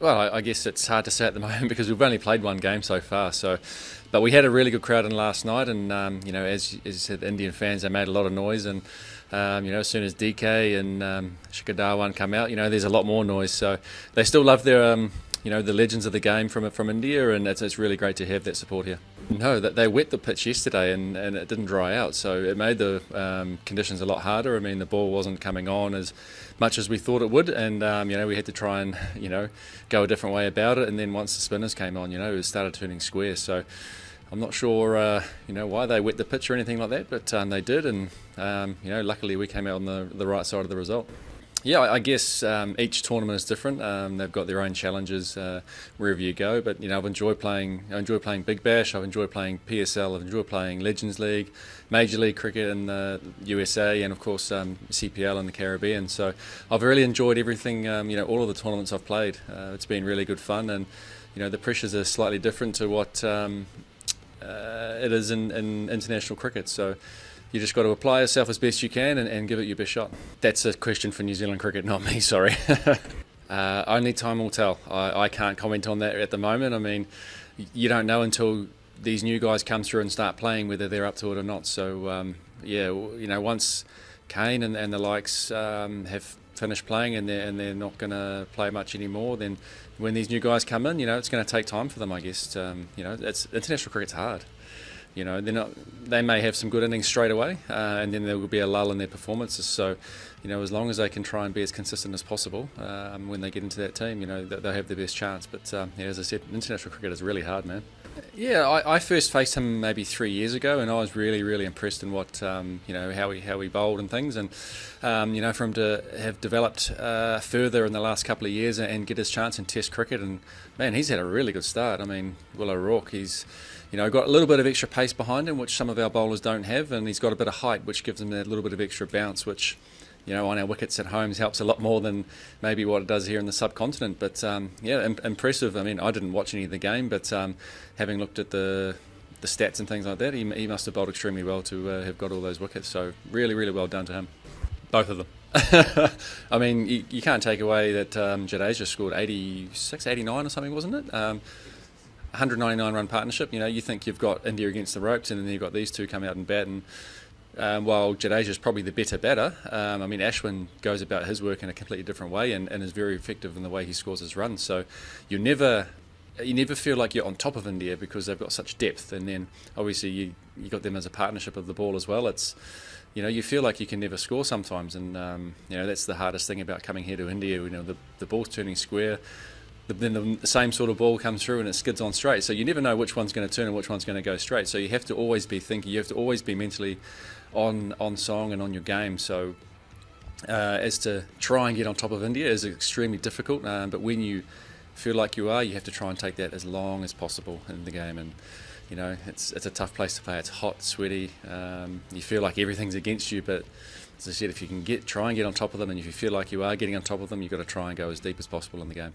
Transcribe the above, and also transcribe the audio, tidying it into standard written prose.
Well, I guess it's hard to say at the moment because we've only played one game so far. But we had a really good crowd in last night, and as you said, the Indian fans, they made a lot of noise, and as soon as DK and Shikadawan come out, there's a lot more noise. So they still love their the legends of the game from India, and it's really great to have that support here. No, that they wet the pitch yesterday and it didn't dry out, so it made the conditions a lot harder. I mean, the ball wasn't coming on as much as we thought it would, and we had to try and go a different way about it. And then once the spinners came on, it started turning square. So I'm not sure why they wet the pitch or anything like that, but they did, and luckily we came out on the right side of the result. Yeah, I guess each tournament is different. They've got their own challenges wherever you go. But I've enjoyed playing. I enjoy playing Big Bash. I've enjoyed playing PSL. I've enjoyed playing Legends League, Major League Cricket in the USA, and of course CPL in the Caribbean. So I've really enjoyed everything. All of the tournaments I've played. It's been really good fun, and the pressures are slightly different to what it is in international cricket. So you just got to apply yourself as best you can and give it your best shot. That's a question for New Zealand cricket, not me, sorry. Only time will tell. I can't comment on that at the moment. I mean, you don't know until these new guys come through and start playing whether they're up to it or not. So, once Kane and the likes have finished playing and they're not going to play much anymore, then when these new guys come in, it's going to take time for them, I guess. International cricket's hard. They may have some good innings straight away, and then there will be a lull in their performances. So, as long as they can try and be as consistent as possible when they get into that team, they'll have the best chance. But as I said, international cricket is really hard, man. Yeah, I first faced him maybe 3 years ago, and I was really, really impressed in what how he bowled and things, and for him to have developed further in the last couple of years and get his chance in Test cricket, and man, he's had a really good start. I mean, Will O'Rourke, he's got a little bit of extra pace behind him, which some of our bowlers don't have, and he's got a bit of height, which gives him that little bit of extra bounce, which on our wickets at home helps a lot more than maybe what it does here in the subcontinent. But impressive. I mean, I didn't watch any of the game, but having looked at the stats and things like that, he must have bowled extremely well to have got all those wickets. So really, really well done to him. Both of them. I mean, you can't take away that Jadeja scored 86, 89 or something, wasn't it? 199 run partnership. You think you've got India against the ropes, and then you've got these two come out and bat, and while Jadeja is probably the better batter, Ashwin goes about his work in a completely different way and is very effective in the way he scores his runs. So you never feel like you're on top of India because they've got such depth, and then obviously you got them as a partnership of the ball as well. It's you feel like you can never score sometimes, and that's the hardest thing about coming here to India. The ball's turning square. Then the same sort of ball comes through and it skids on straight. So you never know which one's going to turn and which one's going to go straight. So you have to always be thinking. You have to always be mentally on song and on your game. So as to try and get on top of India is extremely difficult. But when you feel like you are, you have to try and take that as long as possible in the game. And it's a tough place to play. It's hot, sweaty. You feel like everything's against you, but as I said, if you can try and get on top of them, and if you feel like you are getting on top of them, you've got to try and go as deep as possible in the game.